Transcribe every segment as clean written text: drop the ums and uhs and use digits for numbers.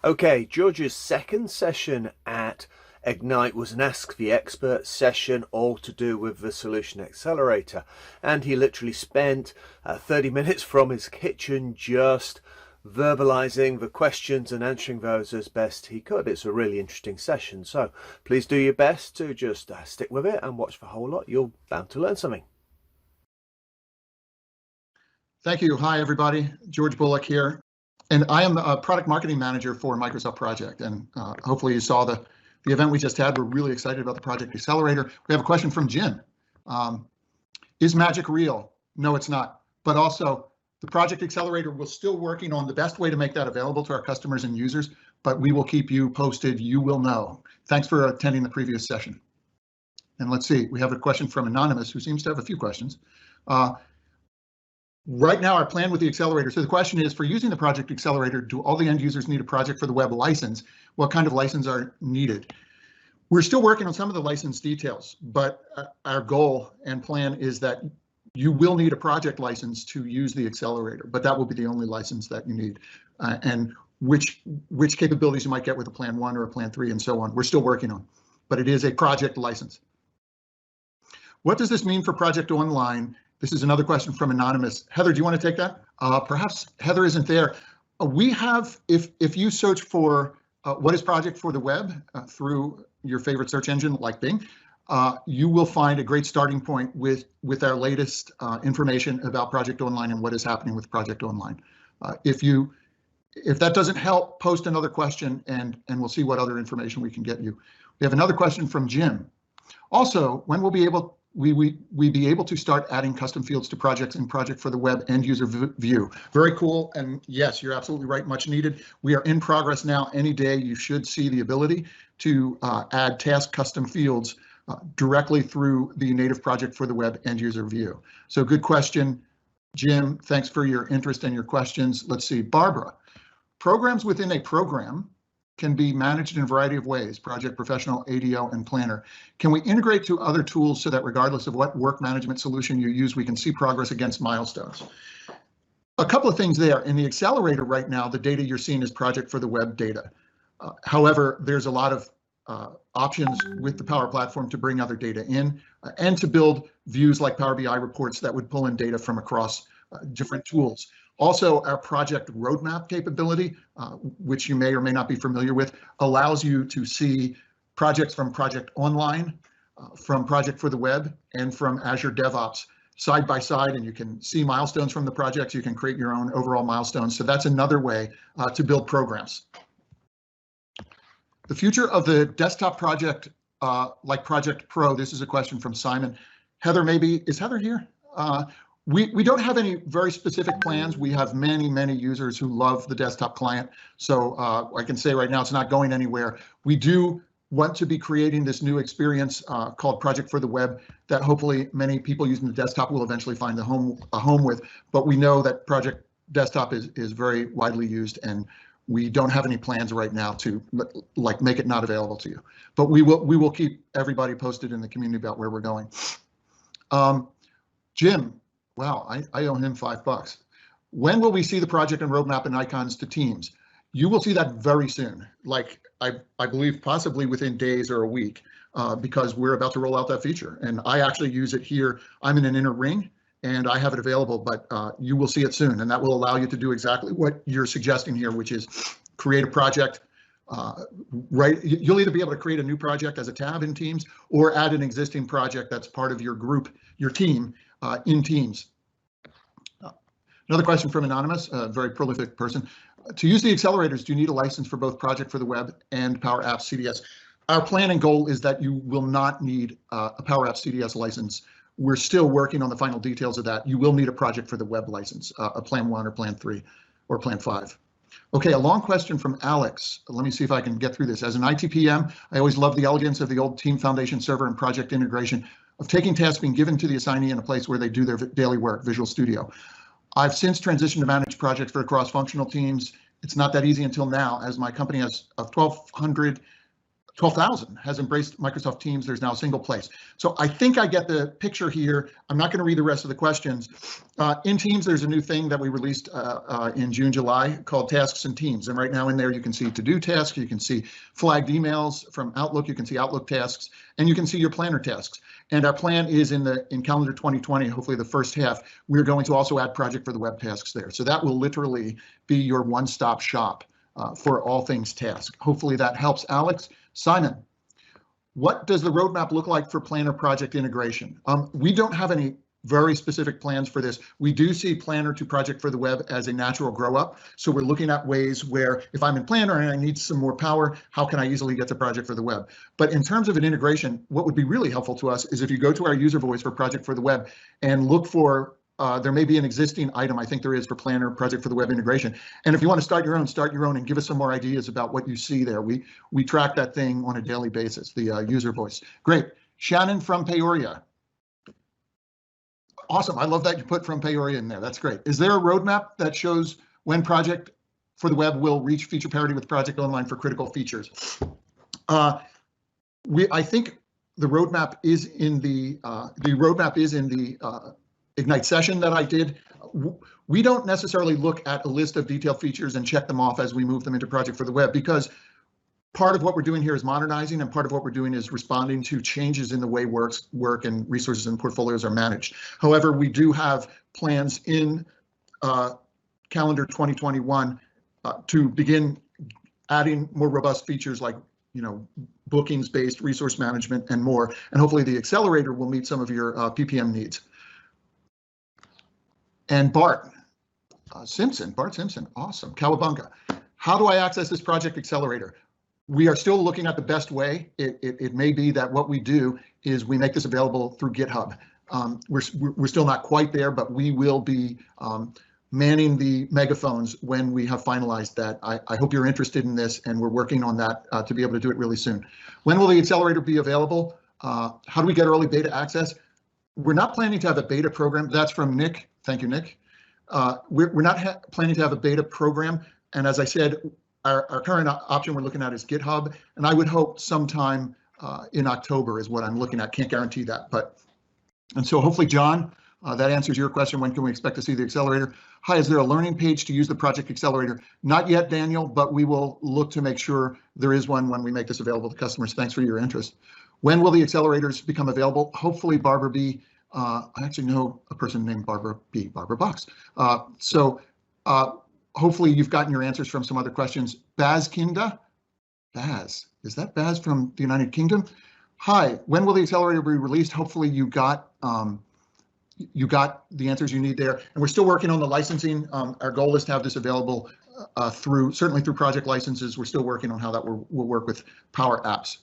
Okay, George's second session at Ignite was an Ask the Expert session, all to do with the Solution Accelerator. And he literally spent 30 minutes from his kitchen just verbalizing the questions and answering those as best he could. It's a really interesting session. So please do your best to just stick with it and watch the whole lot. You're bound to learn something. Thank you. Hi, everybody. George Bullock here. And I am a product marketing manager for Microsoft Project. And hopefully you saw the event we just had. We're really excited about the Project Accelerator. We have a question from Jim. Is magic real? No, it's not. But also, the Project Accelerator, we're still working on the best way to make that available to our customers and users, but we will keep you posted. You will know. Thanks for attending the previous session. And let's see, we have a question from Anonymous, who seems to have a few questions. Right now, our plan with the accelerator. So the question is, for using the Project Accelerator, do all the end users need a Project for the Web license? What kind of license are needed? We're still working on some of the license details, but our goal and plan is that you will need a project license to use the accelerator, but that will be the only license that you need. And which capabilities you might get with a Plan 1 or a Plan 3 and so on, we're still working on, but it is a project license. What does this mean for Project Online? This is another question from Anonymous. Heather, do you want to take that? Perhaps Heather isn't there. We have, if you search for what is Project for the Web through your favorite search engine like Bing, you will find a great starting point with our latest information about Project Online and what is happening with Project Online. If that doesn't help, post another question and we'll see what other information we can get you. We have another question from Jim. Also, when will we be able to start adding custom fields to projects in Project for the Web end user view? Very cool. And yes, you're absolutely right. Much needed. We are in progress now. Any day you should see the ability to add task custom fields directly through the native Project for the Web end user view. So good question, Jim. Thanks for your interest and your questions. Let's see, Barbara. Programs within a program can be managed in a variety of ways, Project Professional, ADO, and Planner. Can we integrate to other tools so that regardless of what work management solution you use, we can see progress against milestones? A couple of things there. In the accelerator right now, the data you're seeing is Project for the Web data. However, there's a lot of options with the Power Platform to bring other data in and to build views like Power BI reports that would pull in data from across different tools. Also, our project roadmap capability, which you may or may not be familiar with, allows you to see projects from Project Online, from Project for the Web, and from Azure DevOps side by side, and you can see milestones from the projects. You can create your own overall milestones. So that's another way to build programs. The future of the desktop project, like Project Pro, this is a question from Simon. Heather, maybe, is Heather here? We don't have any very specific plans. We have many users who love the desktop client. So I can say right now it's not going anywhere. We do want to be creating this new experience called Project for the Web that hopefully many people using the desktop will eventually find a home with. But we know that Project Desktop is very widely used, and we don't have any plans right now to like make it not available to you. But we will keep everybody posted in the community about where we're going. Jim. Wow, I owe him $5. When will we see the project and roadmap and icons to Teams? You will see that very soon, like I believe possibly within days or a week, because we're about to roll out that feature. And I actually use it here. I'm in an inner ring and I have it available, but you will see it soon. And that will allow you to do exactly what you're suggesting here, which is create a project. Right, you'll either be able to create a new project as a tab in Teams or add an existing project that's part of your group, your team, in Teams. Another question from Anonymous, a very prolific person. To use the accelerators, do you need a license for both Project for the Web and Powerapps CDS? Our plan and goal is that you will not need a Powerapps CDS license. We're still working on the final details of that. You will need a Project for the Web license, a Plan 1 or Plan 3 or Plan 5. Okay, a long question from Alex. Let me see if I can get through this. As an ITPM, I always love the elegance of the old Team Foundation server and project integration of taking tasks being given to the assignee in a place where they do their daily work, Visual Studio. I've since transitioned to manage projects for cross-functional teams. It's not that easy until now, as my company has 1,200 12,000 has embraced Microsoft Teams. There's now a single place. So I think I get the picture here. I'm not going to read the rest of the questions. In Teams, there's a new thing that we released in June, July called Tasks in Teams. And right now in there, you can see to-do tasks, you can see flagged emails from Outlook, you can see Outlook tasks, and you can see your Planner tasks. And our plan is in calendar 2020, hopefully the first half, we're going to also add Project for the Web tasks there. So that will literally be your one-stop shop for all things task. Hopefully that helps, Alex. Simon, what does the roadmap look like for Planner project integration? We don't have any very specific plans for this. We do see Planner to Project for the Web as a natural grow up. So we're looking at ways where if I'm in Planner and I need some more power, how can I easily get to Project for the Web? But in terms of an integration, what would be really helpful to us is if you go to our user voice for Project for the Web and look for there may be an existing item, I think there is, for Planner Project for the Web integration. And if you want to start your own and give us some more ideas about what you see there. We track that thing on a daily basis, the user voice. Great. Shannon from Peoria. Awesome. I love that you put from Peoria in there. That's great. Is there a roadmap that shows when Project for the Web will reach feature parity with Project Online for critical features? I think the roadmap is in the Ignite session that I did. We don't necessarily look at a list of detailed features and check them off as we move them into Project for the Web, because part of what we're doing here is modernizing, and part of what we're doing is responding to changes in the way work and resources and portfolios are managed. However, we do have plans in calendar 2021 to begin adding more robust features like bookings-based resource management and more. And hopefully the accelerator will meet some of your PPM needs. And Bart Simpson, awesome. Cowabunga. How do I access this Project Accelerator? We are still looking at the best way. It may be that what we do is we make this available through GitHub. We're still not quite there, but we will be manning the megaphones when we have finalized that. I hope you're interested in this, and we're working on that to be able to do it really soon. When will the accelerator be available? How do we get early beta access? We're not planning to have a beta program. That's from Nick. Thank you, Nick. We're not planning to have a beta program. And as I said, our current option we're looking at is GitHub. And I would hope sometime in October is what I'm looking at. Can't guarantee that. And so hopefully, John, that answers your question. When can we expect to see the accelerator? Hi, is there a learning page to use the Project Accelerator? Not yet, Daniel, but we will look to make sure there is one when we make this available to customers. Thanks for your interest. When will the accelerators become available? Hopefully, Barbara B. I actually know a person named Barbara B. Barbara Box. Hopefully you've gotten your answers from some other questions. Baz Kinda? Baz, is that Baz from the United Kingdom? Hi, when will the accelerator be released? Hopefully you got the answers you need there. And we're still working on the licensing. Our goal is to have this available certainly through project licenses. We're still working on how that will work with Powerapps.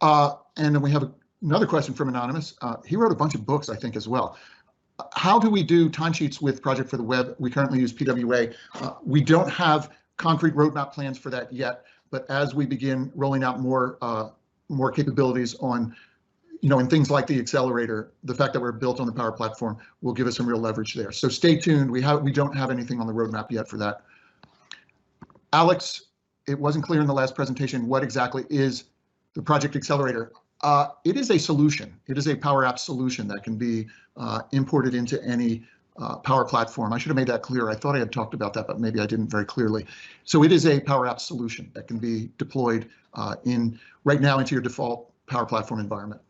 And then we have another question from Anonymous. He wrote a bunch of books, I think, as well. How do we do timesheets with Project for the Web? We currently use PWA. We don't have concrete roadmap plans for that yet, but as we begin rolling out more capabilities on, in things like the accelerator, the fact that we're built on the Power Platform will give us some real leverage there. So stay tuned. We don't have anything on the roadmap yet for that. Alex, it wasn't clear in the last presentation what exactly is the Project Accelerator. It is a solution. It is a Powerapps solution that can be imported into any Power Platform. I should have made that clear. I thought I had talked about that, but maybe I didn't very clearly. So it is a Powerapps solution that can be deployed right now into your default Power Platform environment.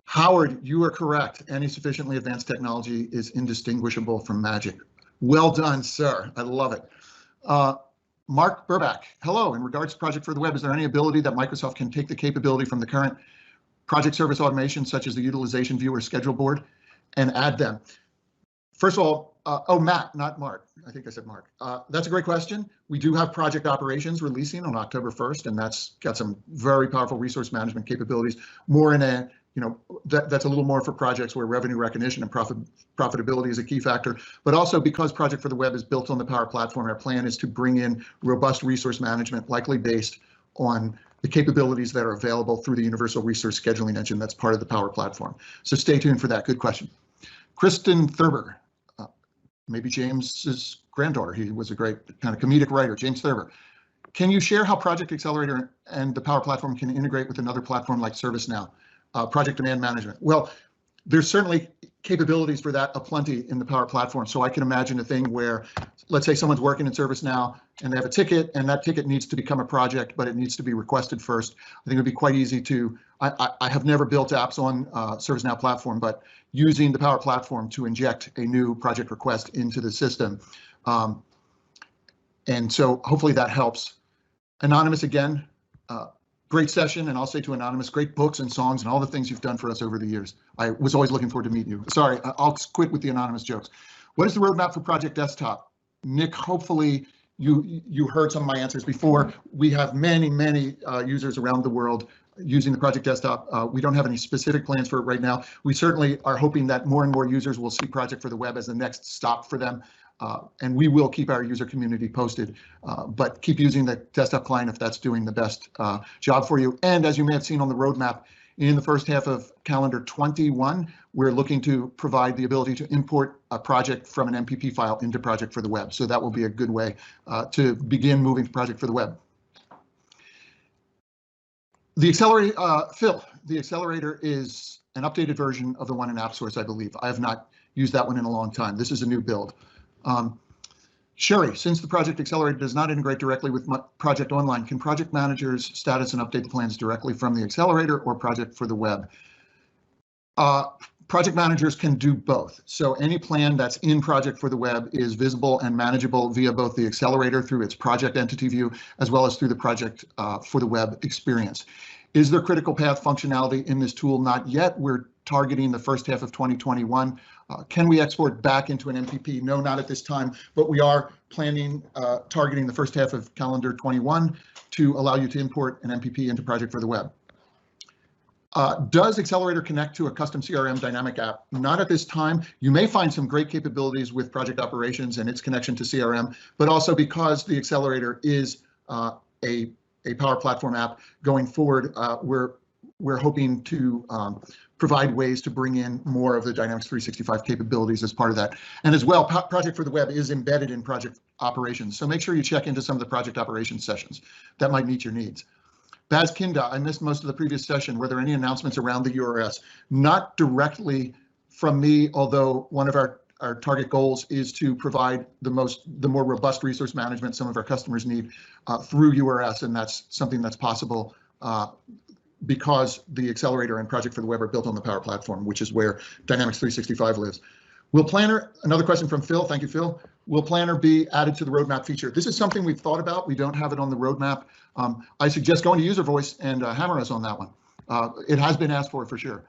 Howard, you are correct. Any sufficiently advanced technology is indistinguishable from magic. Well done, sir. I love it. Mark Burback, hello. In regards to Project for the Web, is there any ability that Microsoft can take the capability from the current project service automation, such as the utilization view or schedule board, and add them? First of all, Matt, not Mark. I think I said Mark. That's a great question. We do have project operations releasing on October 1st, and that's got some very powerful resource management capabilities. More in a, that's a little more for projects where revenue recognition and profitability is a key factor, but also because Project for the Web is built on the Power Platform, our plan is to bring in robust resource management, likely based on the capabilities that are available through the Universal Resource Scheduling Engine that's part of the Power Platform. So stay tuned for that. Good question. Kristen Thurber, maybe James's granddaughter. He was a great kind of comedic writer. James Thurber. Can you share how Project Accelerator and the Power Platform can integrate with another platform like ServiceNow, project demand management? Well, there's certainly capabilities for that aplenty in the Power Platform. So I can imagine a thing where, let's say someone's working in ServiceNow and they have a ticket, and that ticket needs to become a project, but it needs to be requested first. I think it'd be quite easy to, I have never built apps on ServiceNow platform, but using the Power Platform to inject a new project request into the system. And so hopefully that helps. Anonymous, again, great session, and I'll say to Anonymous, great books and songs and all the things you've done for us over the years. I was always looking forward to meet you. Sorry, I'll quit with the Anonymous jokes. What is the roadmap for Project Desktop? Nick, hopefully you heard some of my answers before. We have many users around the world using the Project Desktop. We don't have any specific plans for it right now. We certainly are hoping that more and more users will see Project for the Web as the next stop for them. And we will keep our user community posted, but keep using the desktop client if that's doing the best job for you. And as you may have seen on the roadmap, in the first half of calendar 21, we're looking to provide the ability to import a project from an MPP file into Project for the Web. So that will be a good way to begin moving to Project for the Web. The Accelerator, Phil, the Accelerator is an updated version of the one in AppSource, I believe. I have not used that one in a long time. This is a new build. Sherry, since the Project Accelerator does not integrate directly with Project Online, can project managers status and update the plans directly from the Accelerator or Project for the Web? Project managers can do both. So any plan that's in Project for the Web is visible and manageable via both the Accelerator through its project entity view, as well as through the Project for the Web experience. Is there critical path functionality in this tool? Not yet. We're targeting the first half of 2021. Can we export back into an MPP? No, not at this time, but we are planning, targeting the first half of calendar 21 to allow you to import an MPP into Project for the Web. Does Accelerator connect to a custom CRM dynamic app? Not at this time. You may find some great capabilities with Project Operations and its connection to CRM, but also because the Accelerator is a Power Platform app going forward, we're hoping to provide ways to bring in more of the Dynamics 365 capabilities as part of that. And as well, Project for the Web is embedded in Project Operations. So make sure you check into some of the Project Operations sessions that might meet your needs. Baz Kinda, I missed most of the previous session. Were there any announcements around the URS? Not directly from me, although one of our target goals is to provide the more robust resource management some of our customers need through URS, and that's something that's possible because the Accelerator and Project for the Web are built on the Power Platform, which is where Dynamics 365 lives. Will Planar, another question from Phil, thank you, Phil. Will Planar be added to the roadmap feature? This is something we've thought about. We don't have it on the roadmap. I suggest going to user voice and hammer us on that one. It has been asked for sure.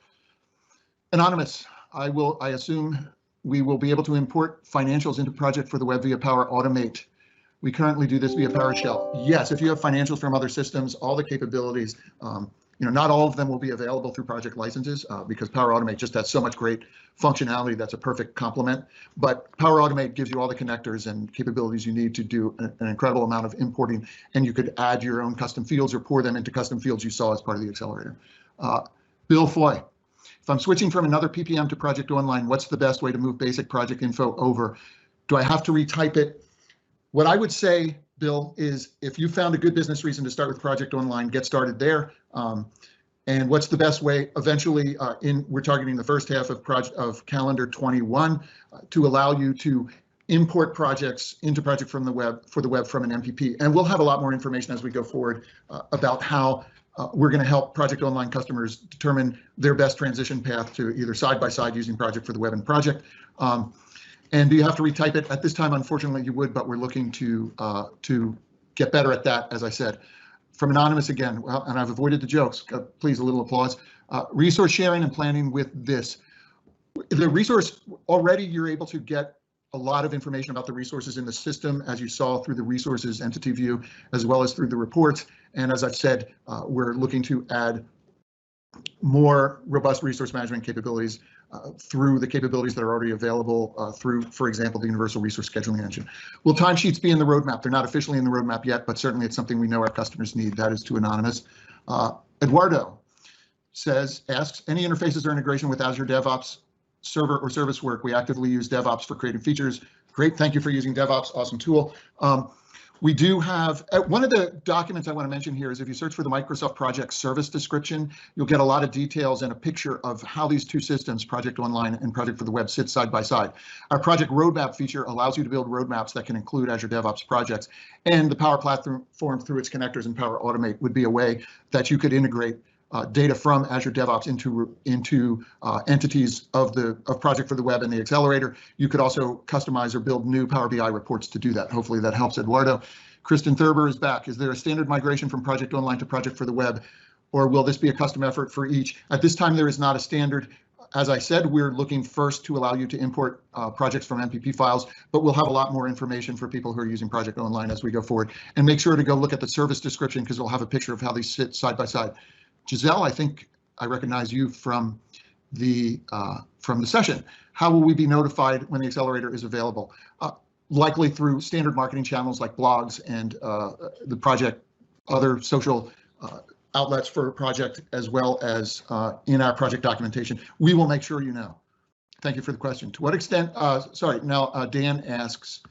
Anonymous, I assume we will be able to import financials into Project for the Web via Power Automate. We currently do this via PowerShell. Yes, if you have financials from other systems, all the capabilities, not all of them will be available through project licenses because Power Automate just has so much great functionality that's a perfect complement. But Power Automate gives you all the connectors and capabilities you need to do an incredible amount of importing, and you could add your own custom fields or pour them into custom fields you saw as part of the Accelerator. Bill Foy, if I'm switching from another PPM to Project Online, what's the best way to move basic project info over? Do I have to retype it? What I would say, Bill, is if you found a good business reason to start with Project Online, get started there. And what's the best way? Eventually, we're targeting the first half of calendar 21 to allow you to import projects into Project for the Web from an MPP. And we'll have a lot more information as we go forward about how we're going to help Project Online customers determine their best transition path to either side by side using Project for the Web and Project. And do you have to retype it? At this time, unfortunately, you would, but we're looking to get better at that, as I said. From Anonymous again, well, and I've avoided the jokes, please a little applause. Resource sharing and planning with this. The resource, already you're able to get a lot of information about the resources in the system, as you saw through the resources entity view, as well as through the reports. And as I've said, we're looking to add more robust resource management capabilities through the capabilities that are already available through, for example, the Universal Resource Scheduling Engine. Will timesheets be in the roadmap? They're not officially in the roadmap yet, but certainly it's something we know our customers need. That is to Anonymous. Eduardo asks, any interfaces or integration with Azure DevOps server or service work? We actively use DevOps for creating features. Great, thank you for using DevOps, awesome tool. We do have, one of the documents I want to mention here is if you search for the Microsoft Project Service Description, you'll get a lot of details and a picture of how these two systems, Project Online and Project for the Web, sit side by side. Our Project Roadmap feature allows you to build roadmaps that can include Azure DevOps projects, and the Power Platform through its connectors and Power Automate would be a way that you could integrate data from Azure DevOps into entities of Project for the Web and the Accelerator. You could also customize or build new Power BI reports to do that. Hopefully that helps, Eduardo. Kristen Thurber is back. Is there a standard migration from Project Online to Project for the Web, or will this be a custom effort for each? At this time, there is not a standard. As I said, we're looking first to allow you to import projects from MPP files, but we'll have a lot more information for people who are using Project Online as we go forward. And make sure to go look at the service description because we'll have a picture of how these sit side by side. Giselle, I think I recognize you from the session. How will we be notified when the accelerator is available? Likely through standard marketing channels like blogs and the project, other social outlets for a project, as well as in our project documentation. We will make sure you know. Thank you for the question. To what extent, Dan asks,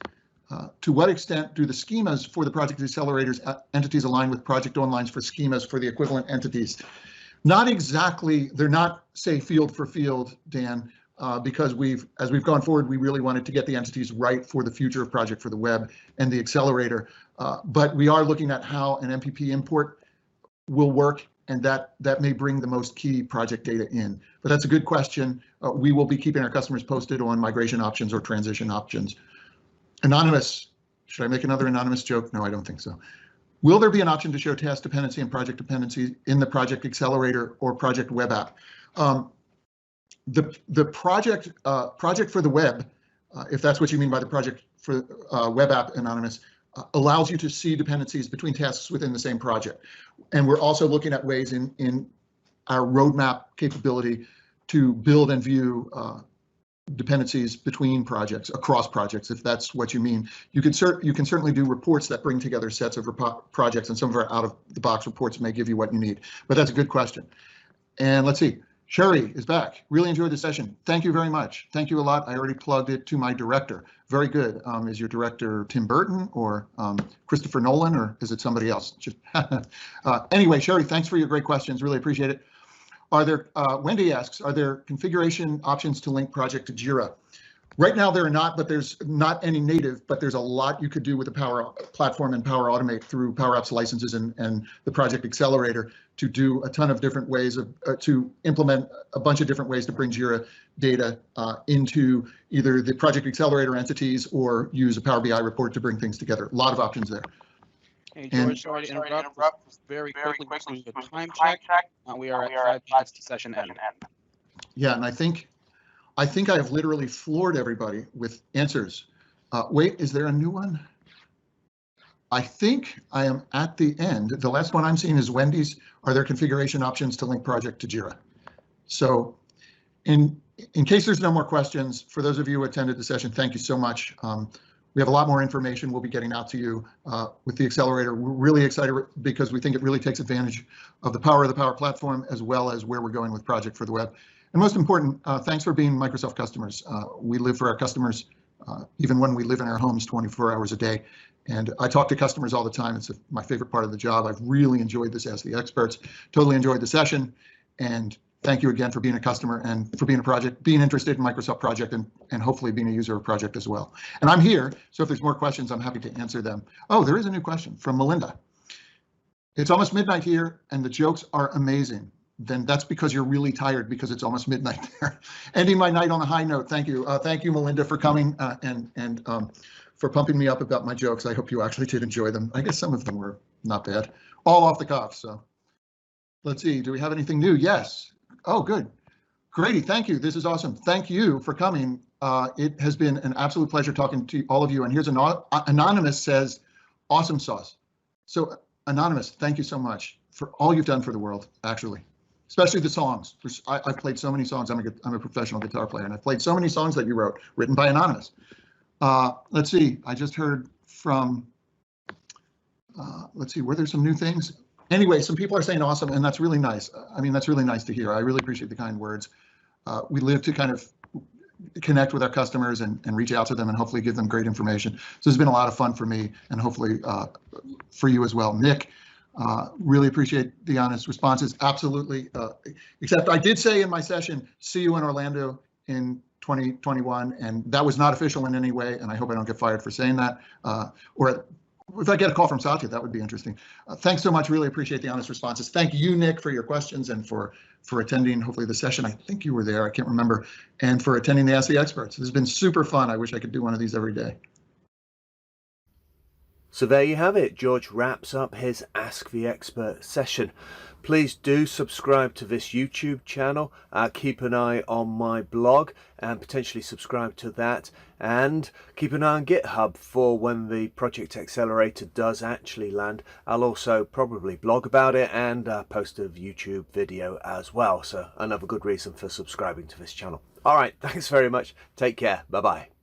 to what extent do the schemas for the Project Accelerators entities align with Project Online's for schemas for the equivalent entities? Not exactly, they're not, say, field for field, Dan, because as we've gone forward, we really wanted to get the entities right for the future of Project for the Web and the Accelerator. But we are looking at how an MPP import will work, and that may bring the most key project data in. But that's a good question. We will be keeping our customers posted on migration options or transition options. Anonymous, should I make another anonymous joke? No, I don't think so. Will there be an option to show task dependency and project dependency in the Project Accelerator or Project Web App? The project for the web, if that's what you mean by the Project for Web App, Anonymous, allows you to see dependencies between tasks within the same project. And we're also looking at ways in our roadmap capability to build and view dependencies between projects, across projects, if that's what you mean. You can certainly do reports that bring together sets of projects, and some of our out-of-the-box reports may give you what you need. But that's a good question. And let's see, Sherry is back. Really enjoyed the session. Thank you very much. Thank you a lot. I already plugged it to my director. Very good. Is your director Tim Burton or Christopher Nolan, or is it somebody else? Anyway, Sherry, thanks for your great questions. Really appreciate it. Are there, Wendy asks, are there configuration options to link project to Jira? Right now there are not, but there's not any native, but there's a lot you could do with the Power Platform and Power Automate through Powerapps licenses and the Project Accelerator to do a ton of different ways of, to implement a bunch of different ways to bring Jira data into either the Project Accelerator entities or use a Power BI report to bring things together. A lot of options there. Hey, George, sorry to interrupt. Very quickly, just doing a time check. We are at 5 minutes to session end. Yeah, and I think I have literally floored everybody with answers. Wait, is there a new one? I think I am at the end. The last one I'm seeing is Wendy's. Are there configuration options to link project to Jira? So in case there's no more questions, for those of you who attended the session, thank you so much. We have a lot more information we'll be getting out to you with the Accelerator. We're really excited because we think it really takes advantage of the power of the Power Platform, as well as where we're going with Project for the Web. And most important, thanks for being Microsoft customers. We live for our customers, even when we live in our homes 24 hours a day. And I talk to customers all the time. It's my favorite part of the job. I've really enjoyed this as the experts, totally enjoyed the session. And thank you again for being a customer and for being being interested in Microsoft Project and hopefully being a user of Project as well. And I'm here, so if there's more questions, I'm happy to answer them. Oh, there is a new question from Melinda. It's almost midnight here and the jokes are amazing. Then that's because you're really tired because it's almost midnight there. Ending my night on a high note. Thank you. Thank you, Melinda, for coming and for pumping me up about my jokes. I hope you actually did enjoy them. I guess some of them were not bad. All off the cuff, so. Let's see, do we have anything new? Yes. Oh, good. Grady, thank you. This is awesome. Thank you for coming. It has been an absolute pleasure talking to all of you. And here's an Anonymous says, awesome sauce. So Anonymous, thank you so much for all you've done for the world, actually. Especially the songs. I've played so many songs. I'm a professional guitar player, and I've played so many songs that you wrote, written by Anonymous. Let's see, I just heard from, let's see, were there some new things? Anyway, some people are saying awesome, and that's really nice. I mean, that's really nice to hear. I really appreciate the kind words. We live to kind of connect with our customers and reach out to them and hopefully give them great information. So it's been a lot of fun for me and hopefully for you as well. Nick, really appreciate the honest responses. Absolutely. Except I did say in my session, see you in Orlando in 2021, and that was not official in any way, and I hope I don't get fired for saying that. Or if I get a call from Satya, that would be interesting. Thanks so much. Really appreciate the honest responses. Thank you, Nick, for your questions and for attending, hopefully, the session. I think you were there. I can't remember. And for attending the Ask the Experts. This has been super fun. I wish I could do one of these every day. So there you have it. George wraps up his Ask the Expert session. Please do subscribe to this YouTube channel. Keep an eye on my blog and potentially subscribe to that. And keep an eye on GitHub for when the Project Accelerator does actually land. I'll also probably blog about it and post a YouTube video as well. So another good reason for subscribing to this channel. All right, thanks very much. Take care. Bye-bye.